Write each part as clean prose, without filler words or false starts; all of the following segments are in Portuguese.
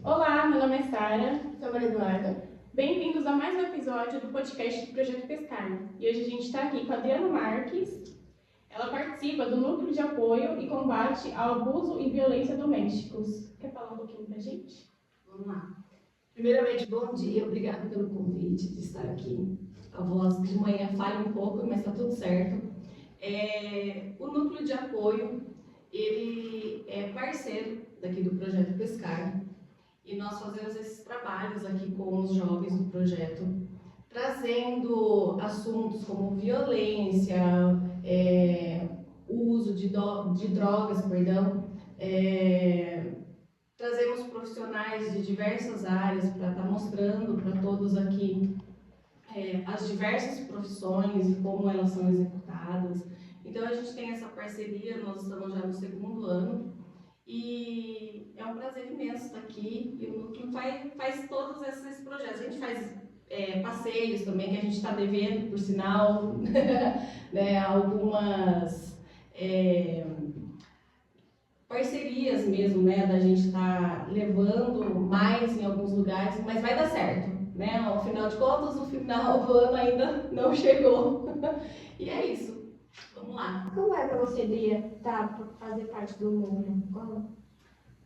Olá, meu nome é Sara. Sou a Maria Eduarda. Bem-vindos a mais um episódio do podcast do Projeto Pescar. E hoje a gente está aqui com a Adriana Marques. Ela participa do Núcleo de Apoio e Combate ao Abuso e Violência Domésticos. Quer falar um pouquinho pra gente? Vamos lá. Primeiramente, bom dia. Obrigada pelo convite de estar aqui. A voz de manhã falha um pouco, mas está tudo certo. O Núcleo de Apoio, ele é parceiro daqui do Projeto Pescar. E nós fazemos esses trabalhos aqui com os jovens do projeto, trazendo assuntos como violência, uso de drogas, trazemos profissionais de diversas áreas para estar mostrando para todos aqui as diversas profissões e como elas são executadas. Então a gente tem essa parceria, nós estamos já no 2º ano. E é um prazer imenso estar aqui, e o Núcleo faz todos esses projetos. A gente faz passeios também, que a gente está devendo, por sinal, né, algumas parcerias mesmo, né, da gente estar levando mais em alguns lugares, mas vai dar certo, né? Ao final de contas, o final do ano ainda não chegou. E é isso. Vamos lá. Como é para você, Adria, fazer parte do núcleo?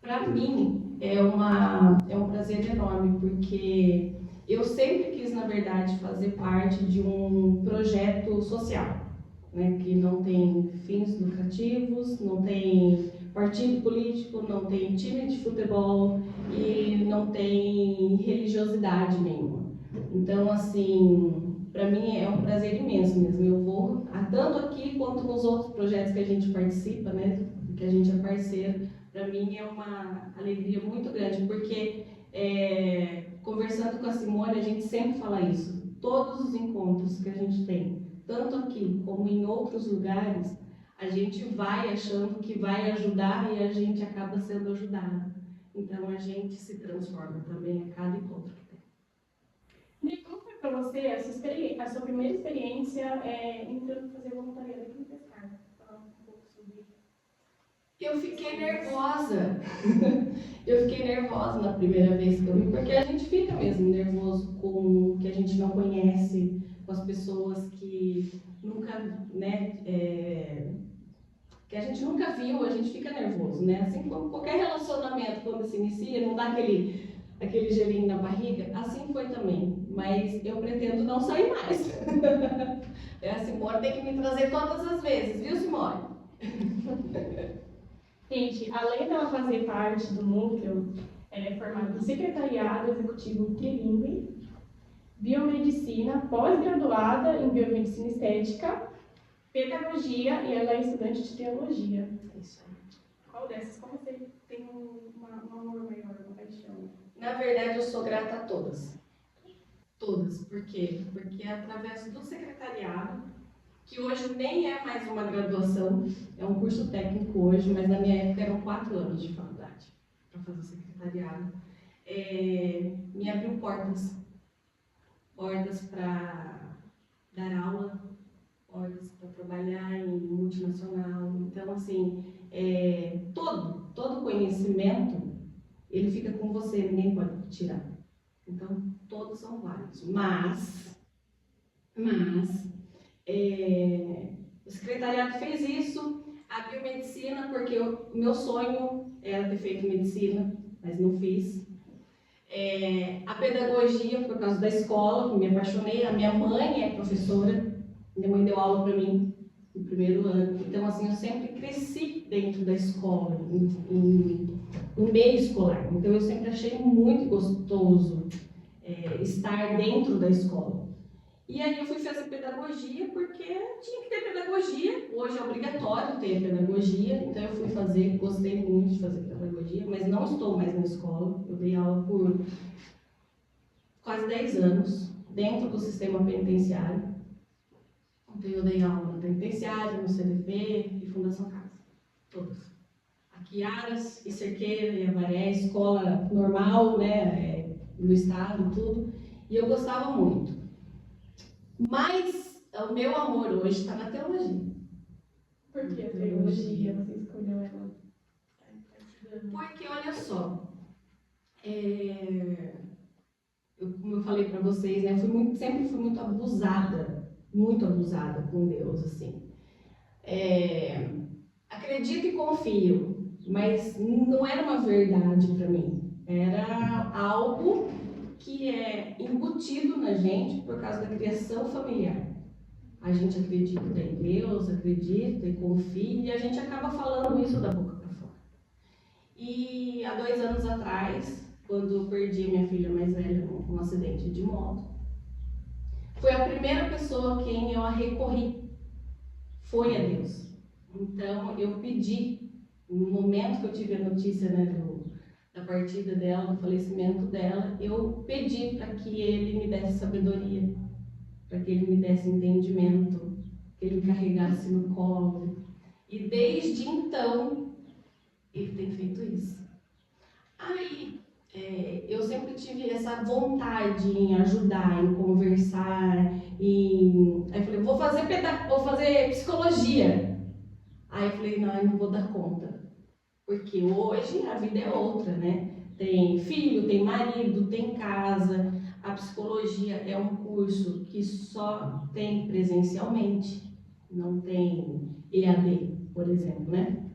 Para mim é um prazer enorme, porque eu sempre quis, na verdade, fazer parte de um projeto social, né, que não tem fins lucrativos, não tem partido político, não tem time de futebol e não tem religiosidade nenhuma. Então, assim, para mim é um prazer imenso mesmo. Eu vou, tanto aqui quanto nos outros projetos que a gente participa, né, que a gente é parceiro. Para mim é uma alegria muito grande, porque conversando com a Simone, a gente sempre fala isso. Todos os encontros que a gente tem, tanto aqui como em outros lugares, a gente vai achando que vai ajudar e a gente acaba sendo ajudado. Então a gente se transforma também a cada encontro que tem. E como foi para você a sua primeira experiência entrando fazer voluntariado aqui no Pescar? Falar um pouco sobre isso. Eu fiquei nervosa. Eu fiquei nervosa na primeira vez que eu vi, porque a gente fica mesmo nervoso com o que a gente não conhece, com as pessoas que nunca, né, que a gente nunca viu, a gente fica nervoso, né? Assim como qualquer relacionamento, quando se inicia, não dá aquele gelinho na barriga, assim foi também. Mas eu pretendo não sair mais. A Simone tem que me trazer todas as vezes, viu, Simone? Gente, além dela fazer parte do núcleo, ela é formada em secretariado executivo trilingue, biomedicina, pós-graduada em biomedicina estética, pedagogia e ela é estudante de teologia. É isso aí. Qual dessas? Como você tem um amor maior, uma paixão? Na verdade, eu sou grata a todas. Todas. Por quê? Porque é através do secretariado, que hoje nem é mais uma graduação, é um curso técnico hoje, mas na minha época eram 4 anos de faculdade para fazer o secretariado. Me abriu portas para dar aula, portas para trabalhar em multinacional. Então, assim, todo conhecimento, ele fica com você, ninguém pode tirar. Então, todos são válidos. Mas o secretariado fez isso, a biomedicina, porque o meu sonho era ter feito medicina, mas não fiz. A pedagogia, por causa da escola, que me apaixonei. A minha mãe é professora, minha mãe deu aula para mim no 1º ano. Então, assim, eu sempre cresci dentro da escola, no meio escolar. Então, eu sempre achei muito gostoso estar dentro da escola. E aí eu fui fazer pedagogia porque tinha que ter pedagogia. Hoje é obrigatório ter pedagogia, então eu fui fazer, gostei muito de fazer pedagogia, mas não estou mais na escola. Eu dei aula por quase 10 anos dentro do sistema penitenciário. Então eu dei aula no penitenciário, no CDP e Fundação Casa, todas. Aqui Aras e Cerqueira e Avaré, escola normal, né, no estado, tudo. E eu gostava muito. Mas o meu amor hoje está na teologia. Por que a teologia você escolheu ela? Porque, olha só, Como eu falei para vocês, né, sempre fui muito abusada com Deus, assim. Acredito e confio, mas não era uma verdade para mim. Era algo que é embutido na gente por causa da criação familiar. A gente acredita em Deus, acredita e confia, e a gente acaba falando isso da boca para fora. E há 2 anos atrás, quando eu perdi minha filha mais velha num acidente de moto, foi a primeira pessoa a quem eu recorri, foi a Deus. Então eu pedi, no momento que eu tive a notícia, né, da partida dela, do falecimento dela, eu pedi para que Ele me desse sabedoria, para que Ele me desse entendimento, que Ele me carregasse no colo. E desde então, Ele tem feito isso. Aí, eu sempre tive essa vontade em ajudar, em conversar, aí eu falei, vou fazer psicologia. Aí eu falei, não, eu não vou dar conta. Porque hoje a vida é outra, né? Tem filho, tem marido, tem casa. A psicologia é um curso que só tem presencialmente, não tem EAD, por exemplo, né?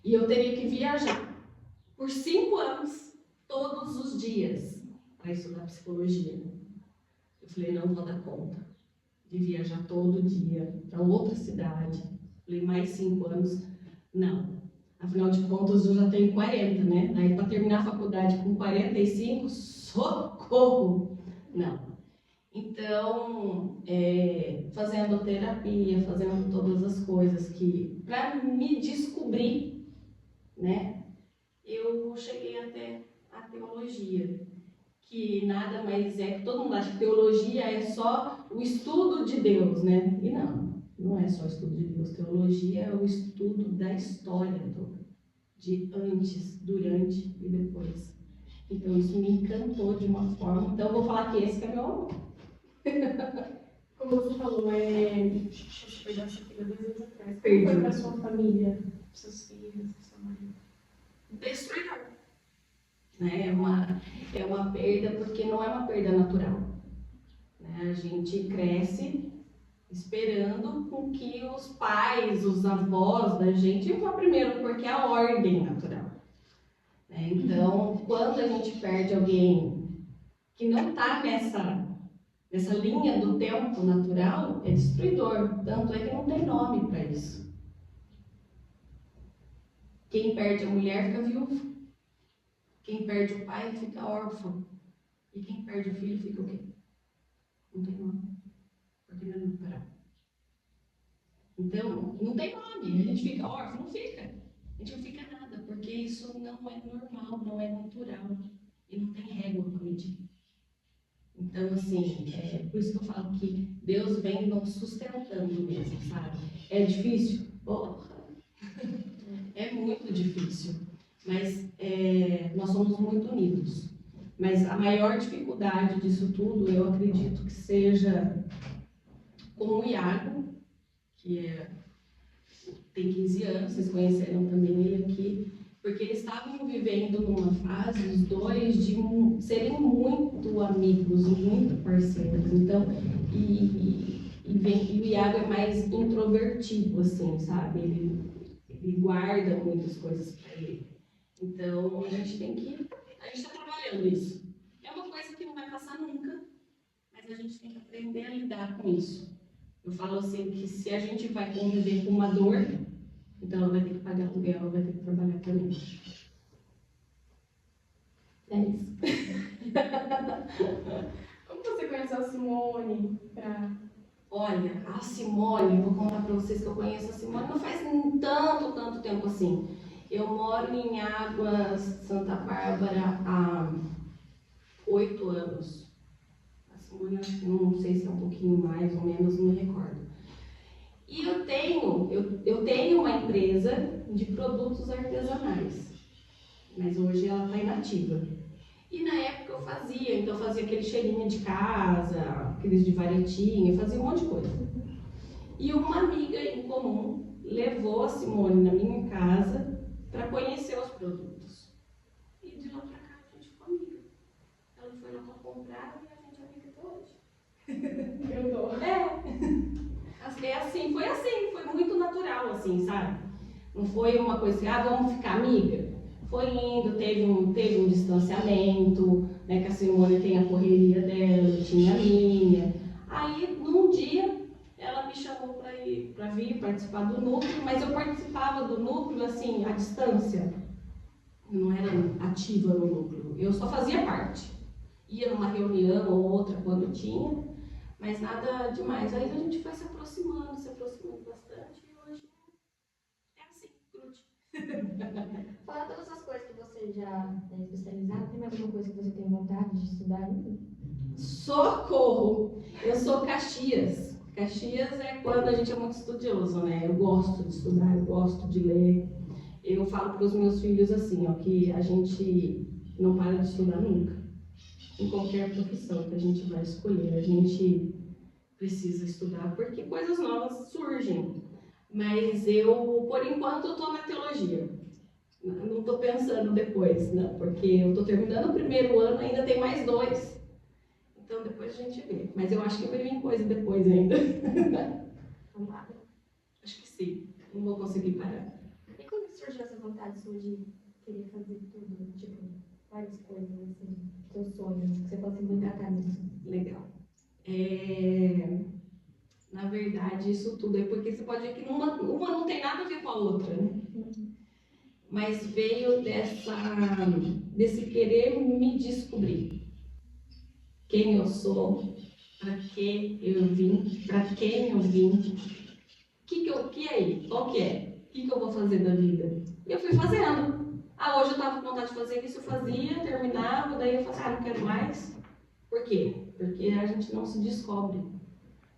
E eu teria que viajar por 5 anos, todos os dias, para estudar psicologia. Eu falei, não vou dar conta de viajar todo dia para outra cidade. Falei, mais 5 anos, não. Afinal de contas, eu já tenho 40, né? Aí, para terminar a faculdade com 45, socorro! Não. Então, fazendo terapia, fazendo todas as coisas que, para me descobrir, né? Eu cheguei até a teologia, que nada mais é que todo mundo acha que teologia é só o estudo de Deus, né? E não é só o estudo de Deus. Teologia é o estudo da história toda, de antes, durante e depois. Então isso me encantou de uma forma. Então eu vou falar que esse que é meu amor. Como você falou, perdeu sua filha 2 anos atrás. Perdi. Como foi para sua família, seus filhos, sua mãe? Destruidor. Né? É uma perda porque não é uma perda natural. Né? A gente cresce esperando com que os pais, os avós da gente vá primeiro, porque é a ordem natural. Né? Então, quando a gente perde alguém que não está nessa linha do tempo natural, é destruidor. Tanto é que não tem nome para isso. Quem perde a mulher fica viúvo. Quem perde o pai fica órfão. E quem perde o filho fica o quê? Não tem nome. Porque não é natural. Então, não tem nome. A gente fica órfão? Não fica. A gente não fica nada, porque isso não é normal, não é natural. E não tem régua para medir. Então, assim, por isso que eu falo que Deus vem nos sustentando mesmo, sabe? É difícil? Porra! É muito difícil. Mas nós somos muito unidos. Mas a maior dificuldade disso tudo, eu acredito que seja com o Iago, que tem 15 anos, vocês conheceram também ele aqui, porque eles estavam vivendo numa fase, os dois, de serem muito amigos, muito parceiros. Então, e o Iago é mais introvertido, assim, sabe? Ele guarda muitas coisas para ele. Então, a gente está trabalhando isso. É uma coisa que não vai passar nunca, mas a gente tem que aprender a lidar com isso. Eu falo assim, que se a gente vai conviver com uma dor, então ela vai ter que pagar aluguel, ela vai ter que trabalhar também. É isso. Como você conheceu a Simone? Olha, a Simone, vou contar para vocês que eu conheço a Simone não faz tanto tempo assim. Eu moro em Águas, Santa Bárbara, há 8 anos. A Simone, acho que não sei se é um pouquinho mais ou menos, não me recordo. E eu tenho uma empresa de produtos artesanais, mas hoje ela está inativa. E na época eu fazia aquele cheirinho de casa, aqueles de varetinha, eu fazia um monte de coisa. E uma amiga em comum levou a Simone na minha casa para conhecer os produtos. E de lá para cá a gente Eu dou. Foi muito natural, assim, sabe? Não foi uma coisa assim, vamos ficar amiga. Foi indo, teve um distanciamento, né, que a Simone tem a correria dela, eu tinha a minha. Aí, num dia, ela me chamou para vir participar do núcleo, mas eu participava do núcleo, assim, à distância. Eu não era ativa no núcleo, eu só fazia parte. Ia numa reunião ou outra quando tinha, mas nada demais. Aí a gente foi se aproximando bastante e hoje é assim, grude. Fora todas as coisas que você já é especializado, tem mais alguma coisa que você tem vontade de estudar ainda? Socorro! Eu sou Caxias. Caxias é quando a gente é muito estudioso, né? Eu gosto de estudar, eu gosto de ler. Eu falo para os meus filhos assim, ó, que a gente não para de estudar nunca. Em qualquer profissão que a gente vai escolher, a gente precisa estudar porque coisas novas surgem. Mas eu, por enquanto, estou na teologia. Não estou pensando depois, não, porque eu estou terminando o primeiro ano, ainda tem mais 2. Então depois a gente vê. Mas eu acho que vai vir coisa depois ainda. Acho que sim. Não vou conseguir parar. E quando surgiu essa vontade sua de querer fazer tudo, tipo, várias coisas, assim, seus sonhos, que você possa encaixar nisso? Legal. Na verdade, isso tudo é porque você pode ver que uma não tem nada a ver com a outra, né? Mas veio desse querer me descobrir. Quem eu sou, para que eu vim, para quem eu vim, qual que é? O que eu vou fazer da vida? E eu fui fazendo. Hoje eu estava com vontade de fazer isso, eu fazia, terminava, daí eu falava, não quero mais. Por quê? Porque a gente não se descobre.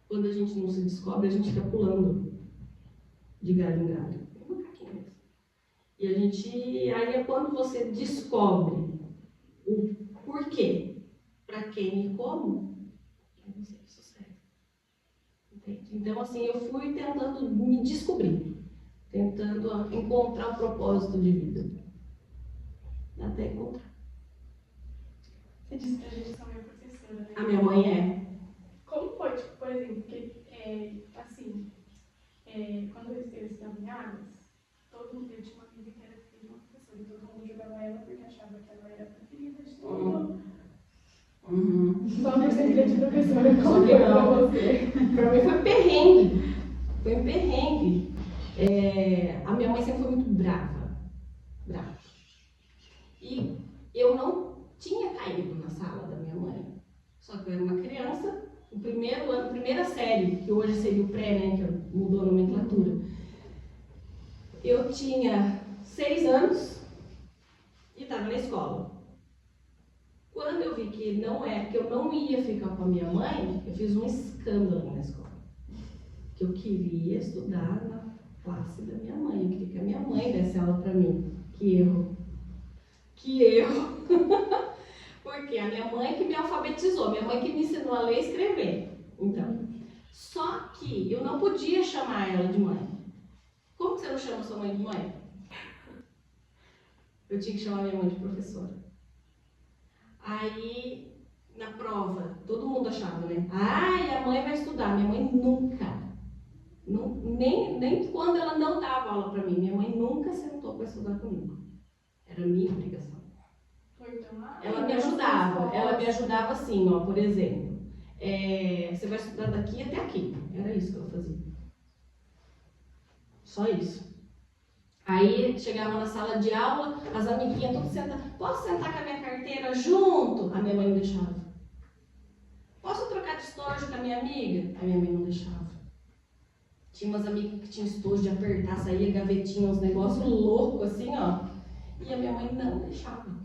Quando a gente não se descobre, a gente fica pulando de galho em galho. É uma caquinha mesmo. E aí é quando você descobre o porquê, para quem e como, aí você sossega. Entende? Então, assim, eu fui tentando me descobrir, tentando encontrar o propósito de vida. Até encontrar. Você disse que a gente também é professora, né? A minha mãe é. Como foi, tipo, por exemplo, porque, quando eu estava em Águas, eu tinha uma amiga que era filha de uma professora, e todo mundo julgava ela porque achava que ela era a preferida de tudo. Só por ser filha de professora, como foi pra você? Pra mim foi perrengue. Foi um perrengue. A minha mãe sempre foi muito brava. E eu não tinha caído na sala da minha mãe. Só que eu era uma criança, o primeiro ano, primeira série, que hoje seria o pré, né, que mudou a nomenclatura. Eu tinha 6 anos e estava na escola. Quando eu vi que eu não ia ficar com a minha mãe, eu fiz um escândalo na escola. Que eu queria estudar na classe da minha mãe. Eu queria que a minha mãe desse aula para mim. Que erro! Porque a minha mãe que me alfabetizou, minha mãe que me ensinou a ler e escrever. Então, só que eu não podia chamar ela de mãe. Como que você não chama sua mãe de mãe? Eu tinha que chamar minha mãe de professora. Aí, na prova, todo mundo achava, né? A mãe vai estudar. Minha mãe nunca. Nem quando ela não dava aula para mim. Minha mãe nunca sentou para estudar comigo. Era minha obrigação. Ela me ajudava assim, ó, por exemplo. Você vai estudar daqui até aqui. Era isso que ela fazia. Só isso. Aí chegava na sala de aula, as amiguinhas todas sentadas. Posso sentar com a minha carteira junto? A minha mãe não deixava. Posso trocar de estojo com a minha amiga? A minha mãe não deixava. Tinha umas amigas que tinham estojo de apertar, saía gavetinha, uns negócios loucos assim, ó. E a minha mãe não deixava.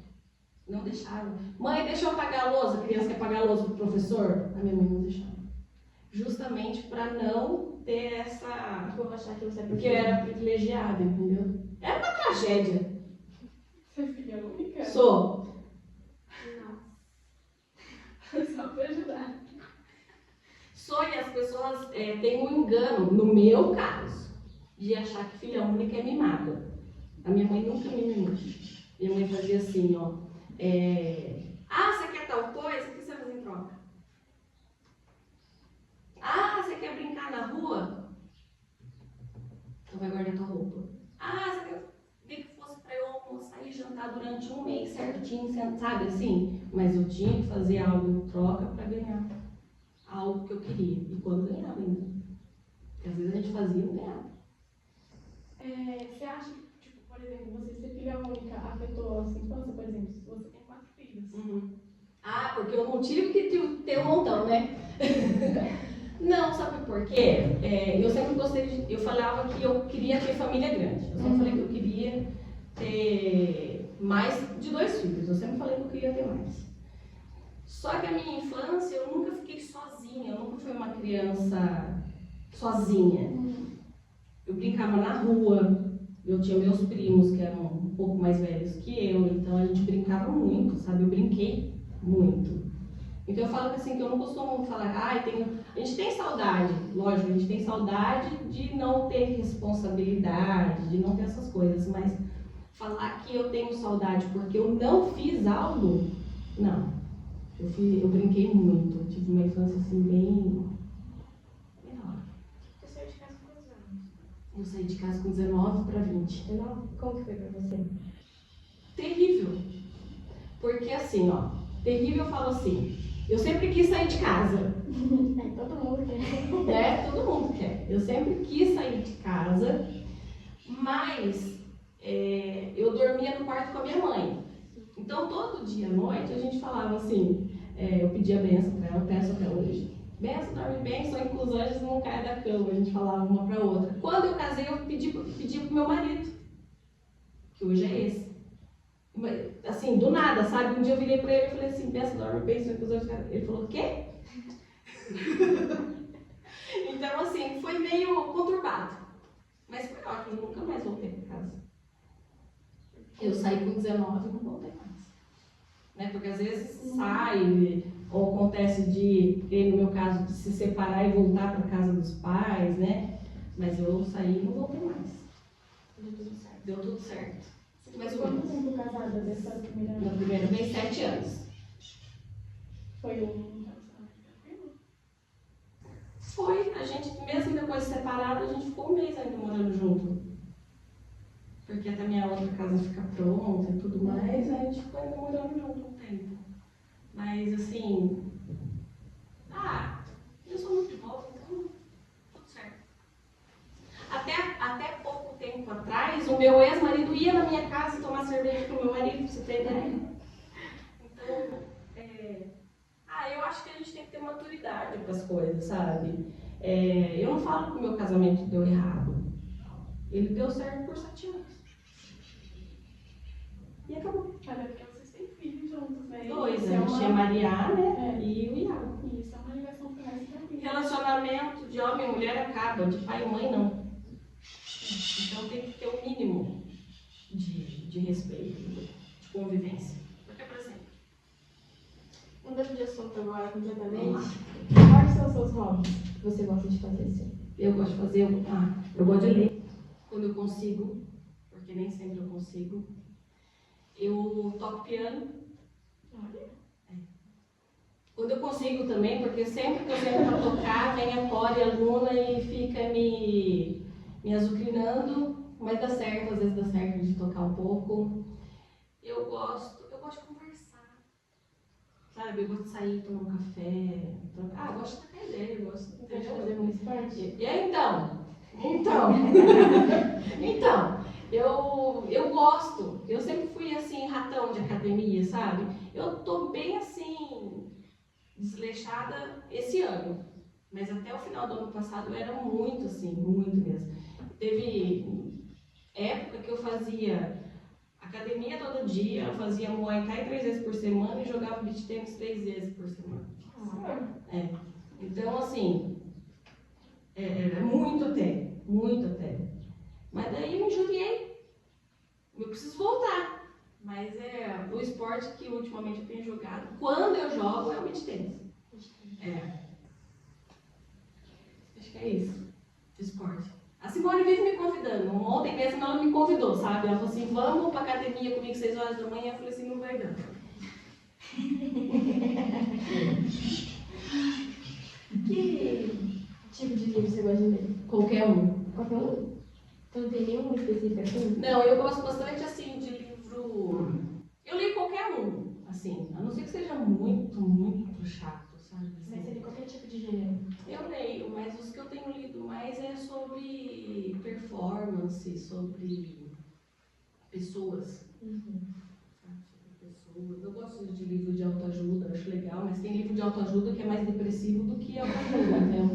Não deixava. Mãe, deixa eu apagar a lousa. A criança quer apagar a lousa pro professor? A minha mãe não deixava. Justamente para não ter essa... Vou achar que você é Porque eu era privilegiada, entendeu? Era uma tragédia. Você é filha única? Sou. Não. Só para ajudar. Sou, e as pessoas têm um engano, no meu caso, de achar que filha única é mimada. A minha mãe nunca me mimou. Minha mãe fazia assim, ó. Você quer tal coisa? O que você faz em troca? sabe assim? Mas eu tinha que fazer algo em troca para ganhar algo que eu queria. E quando ganhava ainda. Porque às vezes a gente fazia e não ganhava. Você acha que, tipo, por exemplo, você ser filha única afetou a sua infância, por exemplo, se você tem 4 filhos? Ah, porque eu não tive que ter um montão, né? Não, sabe por quê? Eu sempre gostei eu falava que eu queria ter família grande. Eu sempre falei que eu queria ter mais de 2 filhos. Eu sempre falei que eu queria ter mais. Só que a minha infância, eu nunca fiquei sozinha. Eu nunca fui uma criança sozinha. Eu brincava na rua. Eu tinha meus primos que eram um pouco mais velhos que eu. Então a gente brincava muito, sabe? Eu brinquei muito. Então eu falo que assim, que eu não costumo falar, a gente tem saudade, lógico, a gente tem saudade de não ter responsabilidade, de não ter essas coisas, mas falar que eu tenho saudade porque eu não fiz algo, não. Eu brinquei muito, eu tive uma infância assim bem menor. Você saiu de casa com quantos anos? Eu saí de casa com 19 para 20. 19? Como que foi pra você? Terrível. Porque assim, terrível eu falo assim, eu sempre quis sair de casa. Todo mundo quer. Todo mundo quer. Eu sempre quis sair de casa, mas eu dormia no quarto com a minha mãe. Então, todo dia à noite, a gente falava assim, eu pedia benção para ela, peço até hoje. Benção, dorme bem, sonho com os anjos, não cai da cama. A gente falava uma para outra. Quando eu casei, eu pedi pro meu marido, que hoje é esse. Assim, do nada, sabe? Um dia eu virei pra ele e falei assim, benção, dorme bem, sonho com os anjos. Ele falou, o quê? Então, assim, foi meio conturbado. Mas foi ótimo, eu nunca mais voltei pra casa. Eu saí com 19 e não voltei mais. Né? Porque às vezes sai, ou acontece no meu caso, de se separar e voltar para casa dos pais, né? Mas eu saí e não voltei mais. Deu tudo certo. Deu tudo certo. Mas quanto tempo casada dessa primeira vez? Na primeira vez, 7 anos. Foi um relacionamento tranquilo? Foi, a gente, mesmo depois de separado, a gente ficou 1 mês ainda morando junto. Porque até minha outra casa ficar pronta e tudo mais, a gente ficou ainda morando junto um tempo. Mas assim, eu sou muito de volta, então tudo certo. Até pouco tempo atrás, o meu ex-marido ia na minha casa tomar cerveja com o meu marido, pra você ter ideia. Então, eu acho que a gente tem que ter maturidade para as coisas, sabe? Eu não falo que o meu casamento deu errado. Ele deu certo por 7 anos. E acabou. Até porque vocês têm filhos juntos, né? 2, a gente tinha Maria, né? E o Iago. Isso é uma ligação mais tranquila. Relacionamento de homem e mulher acaba, de pai e mãe não. Então tem que ter o mínimo de respeito, de convivência. Porque, por exemplo, Mudando de assunto agora completamente, vamos lá. quais são os seus hobbies que você gosta de fazer assim? Eu gosto de fazer, eu gosto de ler quando eu consigo, porque nem sempre eu consigo. Eu toco piano. Quando eu consigo também, porque sempre que eu venho para tocar, vem a Core, a Luna e fica me azucrinando, mas dá certo, às vezes dá certo de tocar um pouco. Eu gosto de conversar, sabe? Eu gosto de sair, tomar um café, eu gosto de trocar ideia, eu gosto Você gosta de fazer muito esporte? Então, eu gosto, eu sempre fui assim, ratão de academia, sabe? Eu tô bem assim, desleixada esse ano, mas até o final do ano passado eu era muito assim, muito mesmo. Teve época que eu fazia academia todo dia, eu fazia Muay Thai 3 vezes por semana e jogava beach tennis 3 vezes por semana. Então assim, era muito até. Mas daí eu injuriei. Eu preciso voltar. Mas o esporte que ultimamente eu tenho jogado, quando eu jogo, é o beach tennis. Acho que é isso. Esporte. A Simone vive me convidando. Ontem mesmo ela me convidou, sabe? Ela falou assim, vamos pra academia comigo 6 horas da manhã. Eu falei assim, não vai dar. Que tipo de livro você gosta de ler? Qualquer um. Qualquer um? Então não tem nenhum específico assim? Não, eu gosto bastante assim de livro. Eu leio qualquer um. assim, a não ser que seja muito, muito chato, sabe? Assim. Mas seria qualquer tipo de gênero. Eu leio, mas os que eu tenho lido mais é sobre performance, sobre pessoas. Sabe? Sobre pessoas. Eu gosto de livro de autoajuda, acho legal, mas tem livro de autoajuda que é mais depressivo do que autoajuda, entendeu?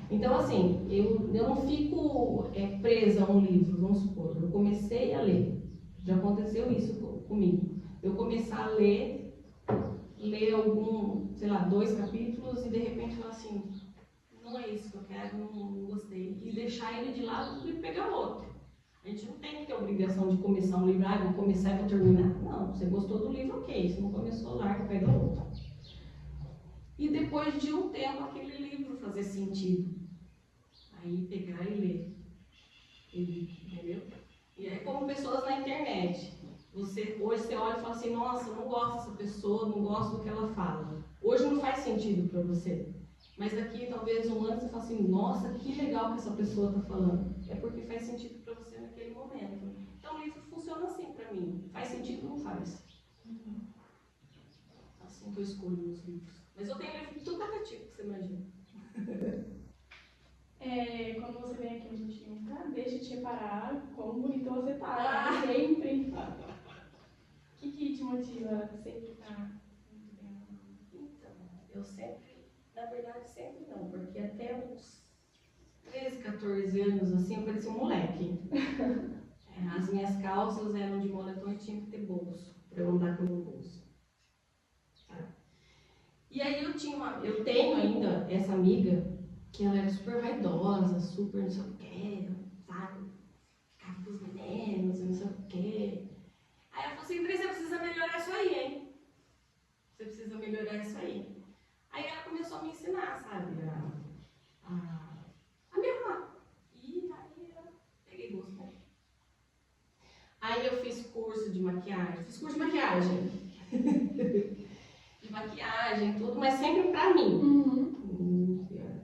Então, assim, eu não fico presa a um livro, vamos supor. Eu comecei a ler, já aconteceu isso comigo. Eu começar a ler algum, sei lá, 2 capítulos e de repente falar assim, não é isso que eu quero, não gostei, e deixar ele de lado e pegar outro. A gente não tem que ter obrigação de começar um livro, vou começar e vou terminar. Não, você gostou do livro, ok, se não começou, larga, pega outro. E depois de um tempo, aquele livro fazer sentido. Aí pegar e ler. Entendeu? E é como pessoas na internet. Hoje você olha e fala assim, nossa, eu não gosto dessa pessoa, não gosto do que ela fala. Hoje não faz sentido para você. Mas daqui talvez um ano você fala assim, nossa, que legal que essa pessoa está falando. É porque faz sentido para você naquele momento. Então o livro funciona assim para mim. Faz sentido ou não faz? Assim que eu escolho os livros. Mas eu tenho livro de tudo quanto é tipo, que você imagina. Quando você vem aqui, a gente nunca deixa de reparar quão bonito você tá, né? Sempre. O que te motiva a sempre estar muito bem arrumado? Então, eu sempre, na verdade, sempre não, porque até uns 13, 14 anos, assim, eu parecia um moleque. As minhas calças eram de moletom e tinha que ter bolso, para eu andar com o meu bolso. E aí eu tenho ainda essa amiga, que ela era super vaidosa, super não sei o quê, sabe? Ficava com os meninos, não sei o quê. Aí ela falou assim, Cris, você precisa melhorar isso aí, hein? Você precisa melhorar isso aí. Aí ela começou a me ensinar, sabe? A me arrumar. E aí eu peguei gosto, né? Aí eu fiz curso de maquiagem. De maquiagem, tudo, mas sempre pra mim.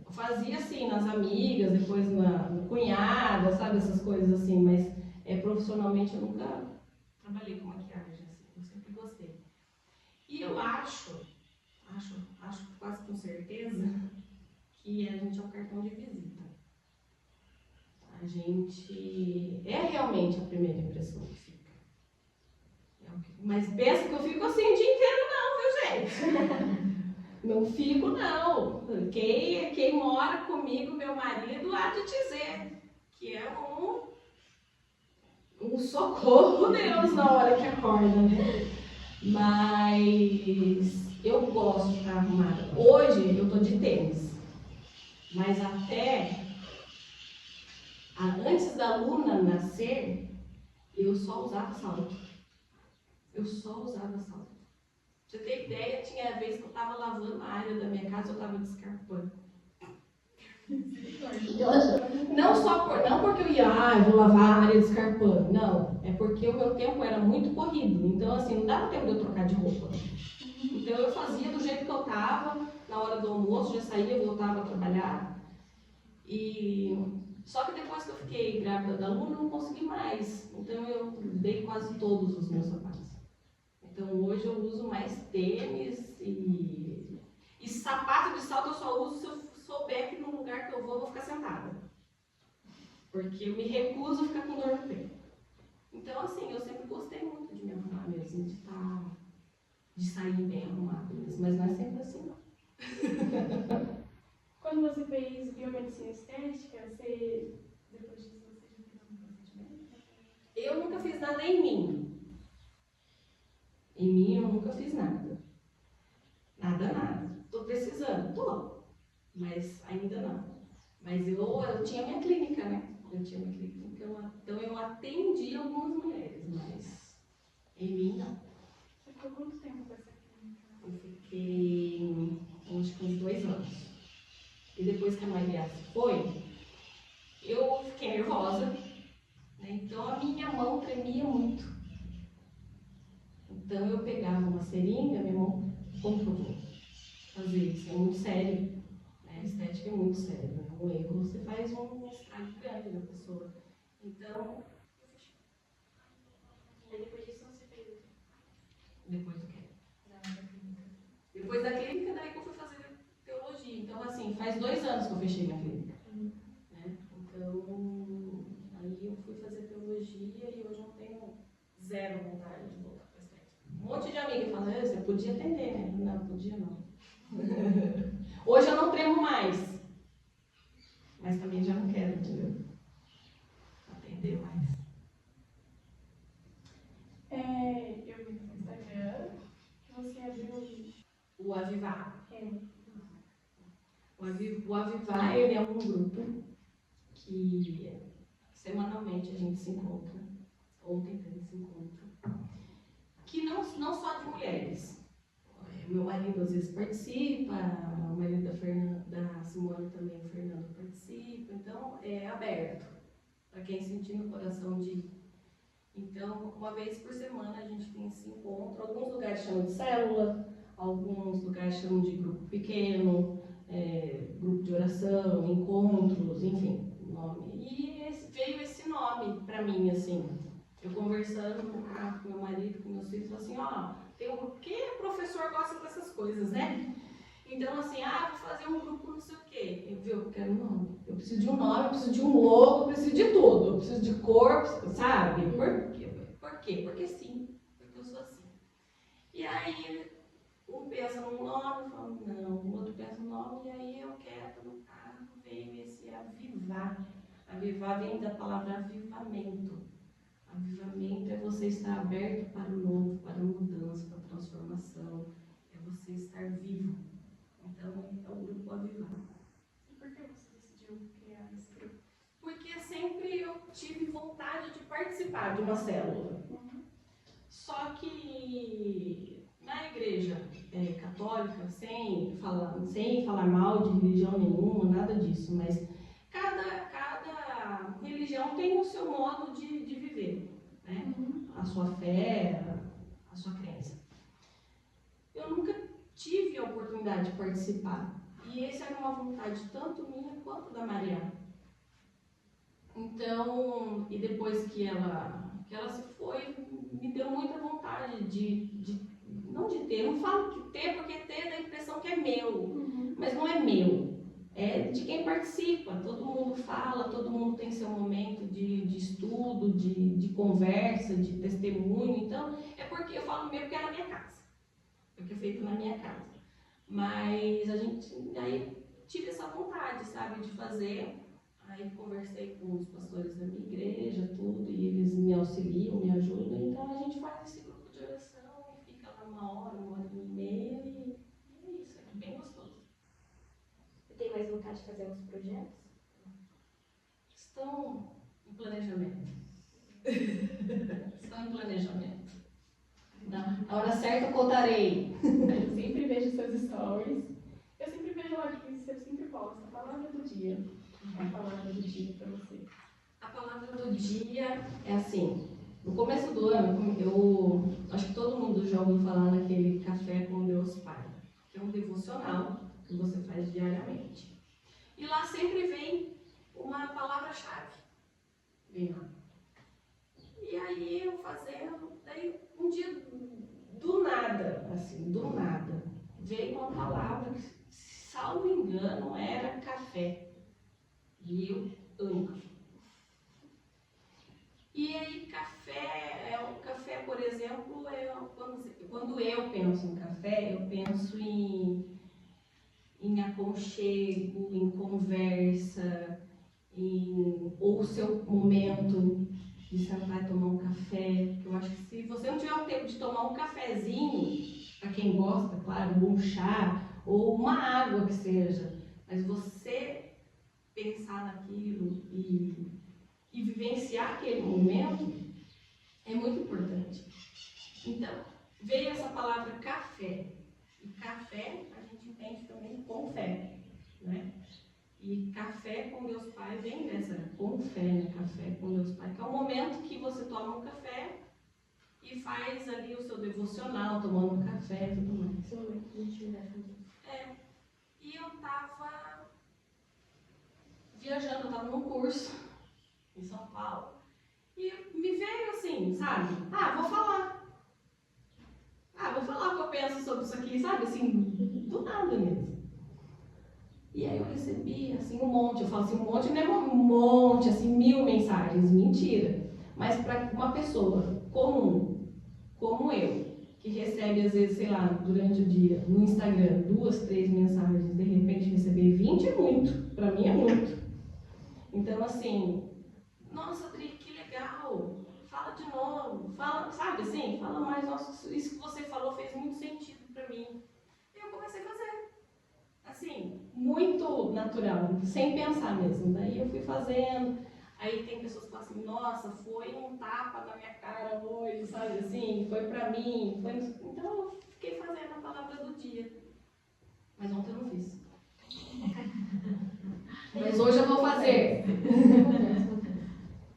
Eu fazia assim, nas amigas, depois na cunhada, sabe? Essas coisas assim, mas profissionalmente eu nunca trabalhei com maquiagem, assim. Eu sempre gostei. E eu acho quase com certeza, que a gente é o cartão de visita. A gente é realmente a primeira impressão que fica. Mas pensa que eu fico assim o dia inteiro não, viu, gente? Não fico não. Quem mora comigo, meu marido, há de dizer que é um socorro, Deus, na hora que acorda, né? Mas eu gosto de estar arrumada. Hoje eu tô de tênis, mas antes da Luna nascer, eu só usava salto. Pra você ter ideia, tinha vez que eu estava lavando a área da minha casa, eu estava descarpando. Não porque eu ia, eu vou lavar a área descarpando. Não, é porque o meu tempo era muito corrido. Então, assim, não dava tempo de eu trocar de roupa. Então, eu fazia do jeito que eu estava, na hora do almoço, já saía, voltava a trabalhar. Só que depois que eu fiquei grávida da Luna, eu não consegui mais. Então, eu dei quase todos os meus sapatos. Então, hoje eu uso mais tênis e sapato de salto eu só uso se eu souber que no lugar que eu vou ficar sentada. Porque eu me recuso a ficar com dor no pé. Então, assim, eu sempre gostei muito de me arrumar mesmo, de sair bem arrumada mesmo, mas não é sempre assim, não. Quando você fez biomedicina estética, depois disso você já fez algum procedimento? Eu nunca fiz nada em mim. Em mim eu nunca fiz nada. Nada. Tô precisando? Tô. Mas ainda não. Mas eu tinha minha clínica, né? Então eu atendi algumas mulheres, mas em mim não. Você ficou quanto tempo com essa clínica? Eu fiquei, acho que uns 2 anos. E depois que a Maria foi, eu fiquei nervosa, né? Então a minha mão tremia muito. Então eu pegava uma seringa, minha mão, como que eu vou fazer isso? É muito sério. A estética é muito séria. Né? Um erro você faz um estrago grande na pessoa. Então, Aí depois disso você fez o quê? depois do quê? Da Depois da clínica, daí que eu fui fazer teologia. Então, assim, faz 2 anos que eu fechei minha clínica. Né? Então, aí eu fui fazer teologia e hoje eu não tenho zero vontade de voltar para a estética. Um monte de amiga fala, você podia atender, né? Não, podia não. Hoje eu não tremo mais. Mas também já não quero, entendeu? Atender mais. Eu vi no Instagram que você abriu O Avivar. É. O Avivar, ele é um grupo que semanalmente a gente se encontra. Ontem teve esse encontro. Que não só de mulheres. Meu marido às vezes participa, o marido da Simone também, o Fernando, participa. Então, é aberto para quem sentir no coração de ir. Então, uma vez por semana a gente tem esse encontro. Alguns lugares chamam de célula, alguns lugares chamam de grupo pequeno, grupo de oração, encontros, enfim, nome. E veio esse nome para mim, assim. Eu conversando com meu marido, com meus filhos, assim, tem um grupo, que professor gosta dessas coisas, né? Então, assim, vou fazer um grupo não sei o quê. Eu quero um nome. Eu preciso de um nome, eu preciso de um logo, eu preciso de tudo. Eu preciso de cor, sabe? Por quê? Porque sim. Porque eu sou assim. E aí, um pensa num nome, fala, não. O outro pensa no nome, e aí eu quero, no carro, veio esse avivar. Avivar vem da palavra avivamento. Avivamento é você estar aberto para o novo, para a mudança, para a transformação. É você estar vivo. Então, é o grupo Avivar. E por que você decidiu criar esse grupo? Porque sempre eu tive vontade de participar de uma célula. Só que na igreja católica, sem falar mal de religião nenhuma, nada disso, mas cada religião tem o seu modo de viver, né? A sua fé, a sua crença. Eu nunca tive a oportunidade de participar. E essa era uma vontade tanto minha quanto da Maria. Então, e depois que ela se foi, me deu muita vontade não de ter, não falo de ter, porque ter dá a impressão que é meu, mas não é meu, é de quem participa. Todo mundo fala, todo mundo tem seu momento de estudo, de conversa, de testemunho. Então, é porque eu falo meu porque é na minha casa, porque é feito na minha casa. Mas aí tive essa vontade, sabe, de fazer. Aí conversei com os pastores da minha igreja, tudo, e eles me auxiliam, me ajudam. Então a gente faz esse grupo de oração e fica lá 1 hora e meia, e é isso, é bem gostoso. Você tem mais vontade de fazer uns projetos? Estão em planejamento. Estão em planejamento. Na hora certa eu contarei. Eu sempre vejo seus stories. Eu sempre vejo lá que você sempre posta a palavra do dia. A palavra do dia para você. A palavra do dia é assim. No começo do ano, eu acho que todo mundo já ouviu falar naquele Café com Deus Pai, que é um devocional que você faz diariamente. E lá sempre vem uma palavra-chave. Vem lá. E aí eu fazendo, daí um dia do nada, veio uma palavra que, salvo engano, era café. E eu amo. E aí café, por exemplo, quando eu penso em café, eu penso em aconchego, em conversa, ou o seu momento de sentar e tomar um café. Eu acho que se você não tiver o tempo de tomar um cafezinho, para quem gosta, claro, ou um chá, ou uma água que seja, mas você pensar naquilo e vivenciar aquele momento é muito importante. Então, veio essa palavra café. E café a gente entende também com fé, né? E café com Deus Pai vem dessa, com fé, né? Café com Deus Pai, que é o momento que você toma um café e faz ali o seu devocional, tomando um café e tudo mais. Seu momento de intimidade com Deus. E eu estava viajando, eu estava num curso em São Paulo. E me veio assim, sabe? Vou falar. vou falar o que eu penso sobre isso aqui, sabe? Assim, do nada mesmo. E aí eu recebi, assim, um monte. Eu falo assim, um monte não é um monte, assim, 1000 mensagens. Mentira. Mas para uma pessoa comum, como eu, que recebe, às vezes, sei lá, durante o dia, no Instagram, 2, 3 mensagens, de repente receber 20 é muito. Para mim é muito. Então, assim, nossa, Adri, que legal. Fala de novo. Fala, sabe assim? Fala mais. Nossa, isso que você falou fez muito sentido para mim. E eu comecei a fazer. Assim, muito natural, sem pensar mesmo. Daí eu fui fazendo. Aí tem pessoas que falam assim, nossa, foi um tapa na minha cara hoje, sabe assim? Foi pra mim. Foi... Então eu fiquei fazendo a palavra do dia. Mas ontem eu não fiz. Mas hoje eu vou fazer.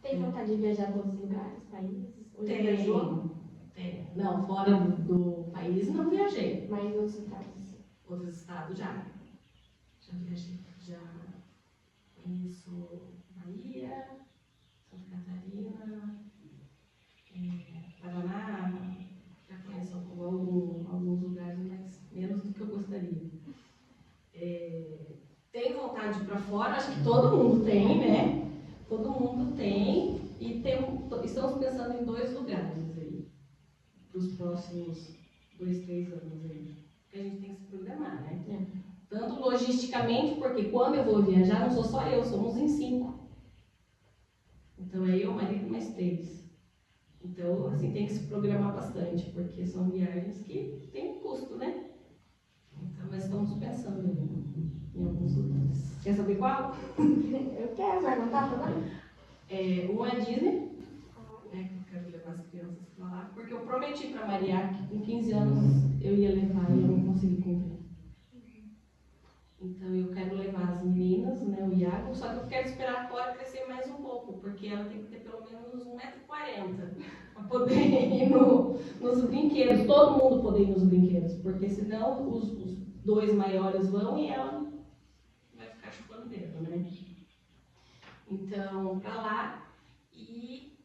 Tem vontade de viajar para outros lugares, países? Hoje Tem. viajou? Tem. Não, fora do país não viajei. Mas outros estados? Outros estados já. Já viajei. Já conheço Bahia, Santa Catarina, Paraná. Já conheço alguns lugares, mas menos do que eu gostaria. Tenho vontade de ir para fora, acho que todo mundo tem, né? Todo mundo tem. E estamos pensando em 2 lugares aí, para os próximos 2, 3 anos aí. Porque a gente tem que se programar, né? Tanto logisticamente, porque quando eu vou viajar, não sou só eu, somos em 5. Então é eu, marido, mais 3. Então, assim, tem que se programar bastante, porque são viagens que têm um custo, né? Então, nós estamos pensando em alguns lugares. Quer saber qual? Eu quero, vai contar pra nós? Um é Disney, né, que eu quero levar as crianças para lá, porque eu prometi para Maria que com 15 anos eu ia levar e eu não consegui cumprir. Então eu quero levar as meninas, né, o Iago, só que eu quero esperar agora crescer mais um pouco, porque ela tem que ter pelo menos 1,40 m para poder ir nos brinquedos, todo mundo poder ir nos brinquedos, porque senão os 2 maiores vão e ela vai ficar chupando dedo, né? Então, para lá, e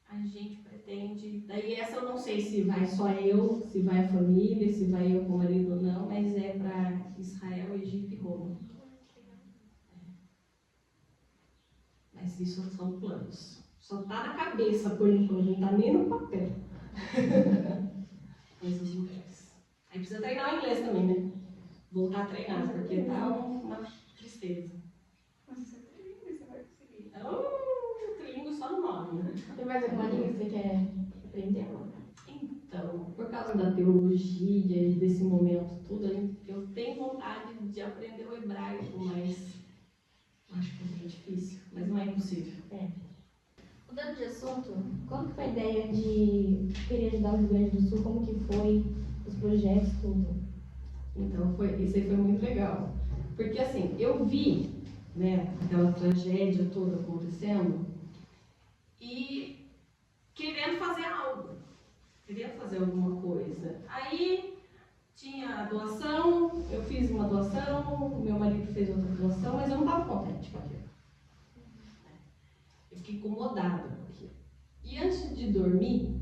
a gente pretende, daí essa eu não sei se vai só eu, se vai a família, se vai eu com o marido ou não, mas é para Israel, Egito e Roma. Mas isso são planos. Só está na cabeça por enquanto, não está nem no papel. Esses lugares. Aí precisa treinar o inglês também, né? Voltar a treinar, porque tá uma tristeza. Mas você é trilingue, você vai conseguir. Trilingue só no nome, né? Tem mais alguma língua que você quer aprender? Então, por causa da teologia e desse momento tudo, eu tenho vontade de aprender o hebraico, mas acho que é bem difícil, mas não é impossível. Mudando de assunto, como que foi a ideia de querer ajudar o Rio Grande do Sul? Como que foi os projetos, tudo? Então, isso aí foi muito legal. Porque assim, eu vi, né, aquela tragédia toda acontecendo e querendo fazer algo, querendo fazer alguma coisa. Aí tinha a doação, eu fiz uma doação, o meu marido fez outra doação, mas eu não estava contente com aquilo. Eu fiquei incomodada com aquilo. E antes de dormir,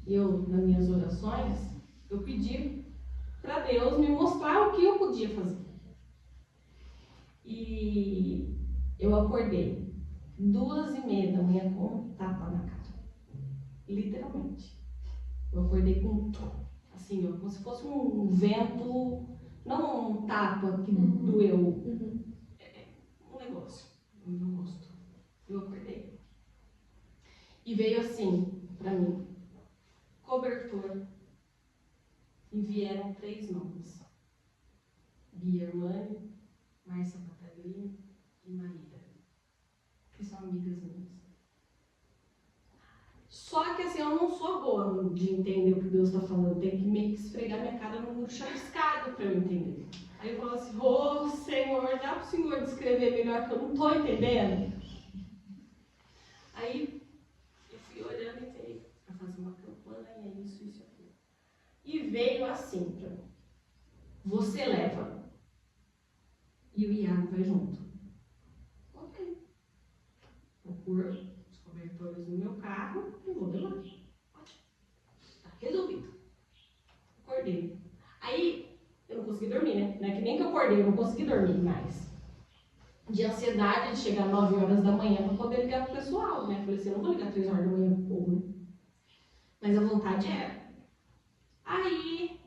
nas minhas orações, eu pedi para Deus me mostrar o que eu podia fazer. E eu acordei 2h30 da manhã com um tapa na cara. Literalmente. Eu acordei com, assim, ó, como se fosse um vento, não um tapa que doeu, um negócio no meu rosto. Eu acordei. E veio assim, para mim, cobertor. E vieram 3 nomes. Bia Hermane, Márcia Batalha e Maria, que são amigas minhas. Só que assim, eu não sou boa de entender o que Deus está falando. Eu tenho que meio que esfregar minha cara no muro chapiscado para eu entender. Aí eu falo assim, Senhor, dá para o Senhor descrever melhor que eu não estou entendendo? Aí eu fui olhando e veio para fazer uma campanha, isso, aquilo. E veio assim para mim. Você leva e o Iago vai junto. Ok. Vou pôr os cobertores no meu carro e vou levar. Está resolvido. acordei. Aí, eu não consegui dormir, né? Não é que nem que eu acordei, eu não consegui dormir mais. De ansiedade de chegar 9 horas da manhã para poder ligar pro pessoal, né? Falei assim, eu não vou ligar 3 horas da manhã pro povo, né? Mas a vontade era. Aí,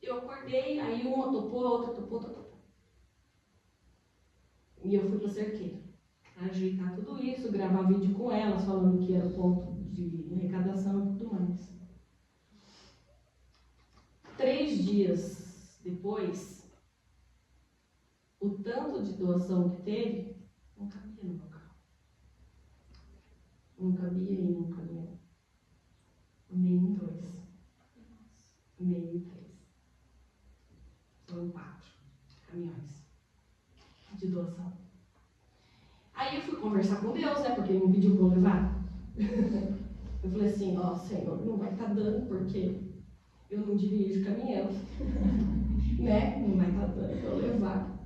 eu acordei, aí uma topou, a outra topou, outra topou. E eu fui pra cerqueira. Ajeitar tudo isso, gravar vídeo com elas, falando que era o ponto de arrecadação e tudo mais. 3 dias depois, o tanto de doação que teve, não cabia no meu carro. Não cabia em um caminhão. Nem em 2. Nem em 3. Foram 4 caminhões de doação. Aí eu fui conversar com Deus, né? Porque ele me pediu para eu levar. Eu falei assim, ó, Senhor, não vai estar dando porque eu não dirijo caminhão. Né? Não vai estar dando para eu levar.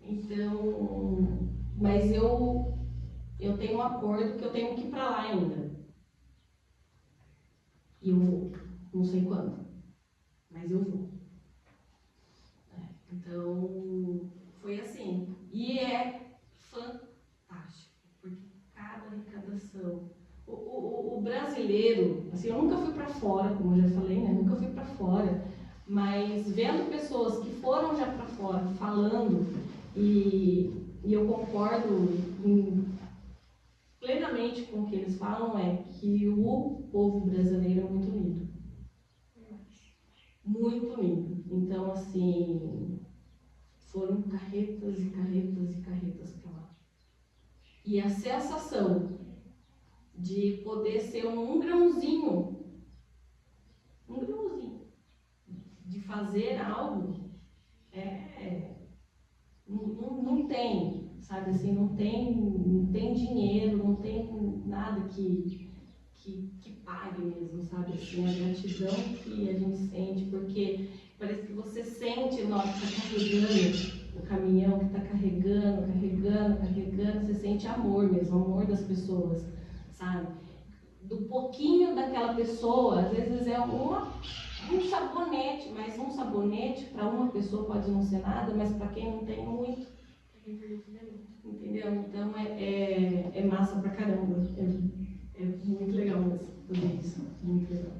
Então, mas eu tenho um acordo que eu tenho que ir para lá ainda. E eu vou. Não sei quando. Mas eu vou. Então, foi assim. E é fantástico. Porque cada arrecadação. O brasileiro, assim, eu nunca fui para fora, como eu já falei, né? Nunca fui para fora. Mas vendo pessoas que foram já para fora falando, e eu concordo plenamente com o que eles falam, é que o povo brasileiro é muito unido. Muito unido. Então, assim, foram carretas e carretas e carretas para lá. E a sensação de poder ser um grãozinho, de fazer algo, não tem, sabe assim, não tem dinheiro, não tem nada que pague mesmo, sabe assim, a gratidão que a gente sente, porque parece que você sente na hora que está carregando o caminhão, que está carregando, você sente amor mesmo, amor das pessoas, sabe? Do pouquinho daquela pessoa, às vezes é um sabonete, mas um sabonete para uma pessoa pode não ser nada, mas para quem não tem é muito. Entendeu? Então é massa pra caramba. É muito legal mesmo tudo isso. Muito legal.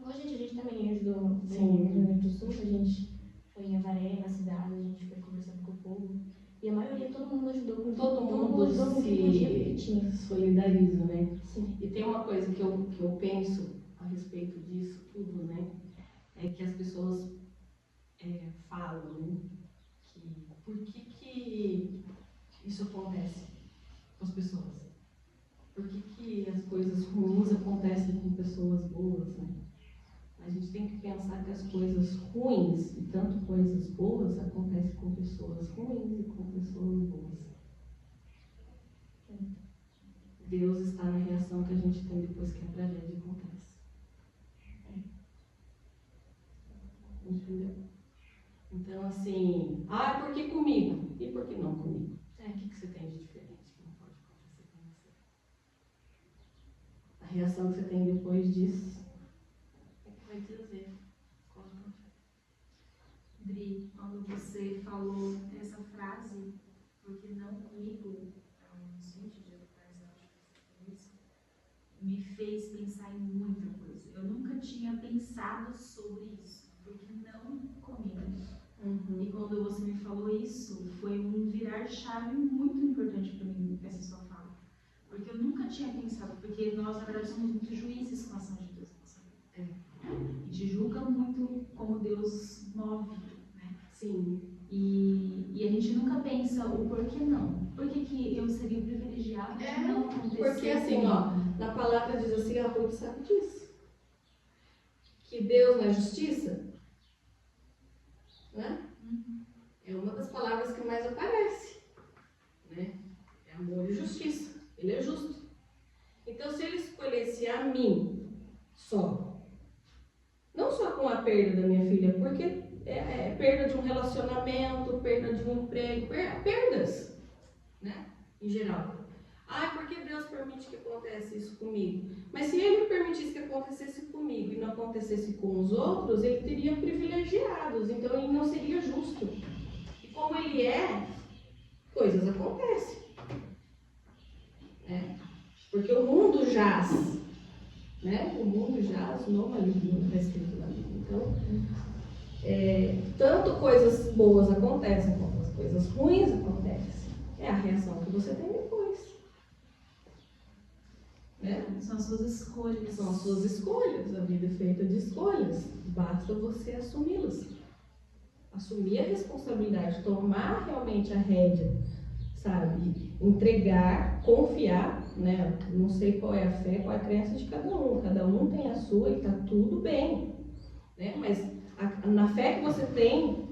Hoje a gente também ajudou no Sim. Rio Grande do Sul, a gente foi em Avaré, na cidade, a gente foi conversando com o povo. E a maioria, todo mundo ajudou com Todo mundo ajudou com o que podia, porque tinha. solidariza, né? Sim. E tem uma coisa que eu penso a respeito disso tudo, né? É que as pessoas falam, né? Que por que isso acontece com as pessoas? Por que as coisas ruins acontecem com pessoas boas, né? A gente tem que pensar que as coisas ruins, e tanto coisas boas, acontecem com pessoas ruins e com pessoas boas. Deus está na reação que a gente tem depois que a tragédia acontece. Entendeu? Então, assim, por que comigo? E por que não comigo? O que você tem de diferente que não pode acontecer com você? A reação que você tem depois disso é que vai dizer qual é o fé. Dri, quando você falou essa frase, porque não comigo, há uns 20 dias atrás, eu acho que você falou isso, me fez pensar em muita coisa. Eu nunca tinha pensado sobre isso, porque não comigo. E quando você me falou isso, foi um virar chave muito importante para mim, essa sua fala. Porque eu nunca tinha pensado, porque nós, na verdade, somos muito juízes com a ação de Deus na nossa vida. A gente julga muito como Deus move, né? Sim. E a gente nunca pensa o porquê não. Por que eu seria privilegiado de não acontecer? Porque assim, na palavra diz assim, a Ruth sabe disso. Que Deus não é justiça, né? É uma das palavras que mais aparece, né? É amor e justiça. Ele é justo. Então, se ele escolhesse a mim só, não só com a perda da minha filha, porque é perda de um relacionamento, perda de um emprego, perdas, né? Em geral. Ah, por que Deus permite que aconteça isso comigo? Mas se Ele permitisse que acontecesse comigo e não acontecesse com os outros, Ele teria privilegiados, então Ele não seria justo. E como Ele é, coisas acontecem. Né? Porque o mundo jaz, né? O mundo jaz no maligno, está escrito na Bíblia. Então, tanto coisas boas acontecem, quanto as coisas ruins acontecem. É a reação que você tem depois. Né? São as suas escolhas. São as suas escolhas. A vida é feita de escolhas. Basta você assumi-las. Assumir a responsabilidade, tomar realmente a rédea, sabe? Entregar, confiar, né? Não sei qual é a fé, qual é a crença de cada um. Cada um tem a sua e está tudo bem. Né? Mas na fé que você tem,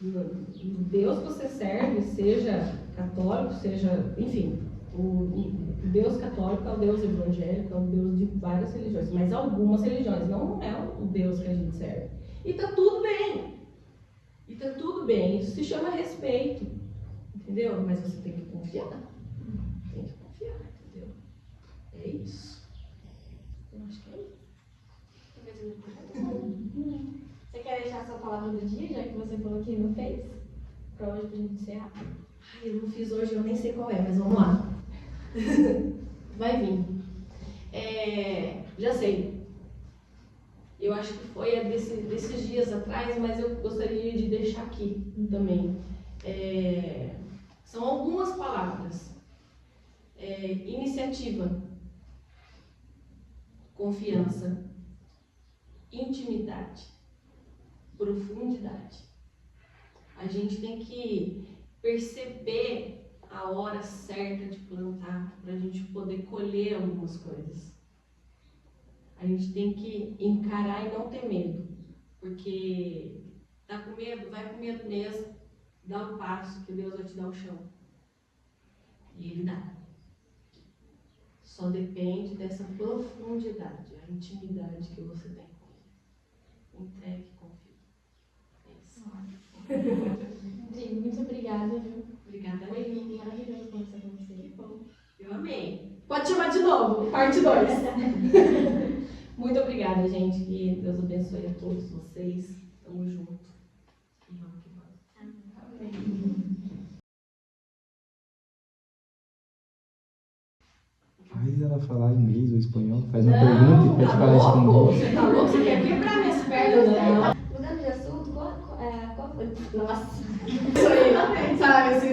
no Deus que você serve, seja católico, seja, enfim, o Deus católico é o Deus evangélico, é o Deus de várias religiões, mas algumas religiões, não é o Deus que a gente serve. E tá tudo bem. E tá tudo bem. Isso se chama respeito. Entendeu? Mas você tem que confiar. Tem que confiar, entendeu? É isso. Eu acho que é isso. Você quer deixar a sua palavra do dia, já que você falou que não fez? Pra hoje, pra gente encerrar. Ai, eu não fiz hoje, eu nem sei qual é, mas vamos lá. Vai vir. Já sei. Eu acho que foi desses dias atrás, mas eu gostaria de deixar aqui também. São algumas palavras. Iniciativa, confiança, intimidade, profundidade. A gente tem que perceber a hora certa de plantar para a gente poder colher algumas coisas. A gente tem que encarar e não ter medo, porque tá com medo, vai com medo mesmo, dá um passo que Deus vai te dar o chão. E Ele dá. Só depende dessa profundidade, a intimidade que você tem com Ele. Entregue e confie. É isso. Rodrigo, muito obrigada, viu? Obrigada. Foi lindo, maravilhoso conversar com você. Que bom. Eu amei. Pode chamar de novo, parte 2. Muito obrigada, gente. Que Deus abençoe a todos vocês. Tamo junto. E vamos que vamos. Amém. Faz ela falar inglês ou espanhol, faz uma pergunta e pede para ela responder. Você tá louco? Você quer quebrar minhas pernas? Não. Mudando de assunto, qual foi? Nossa. Isso aí, sabe? Assim,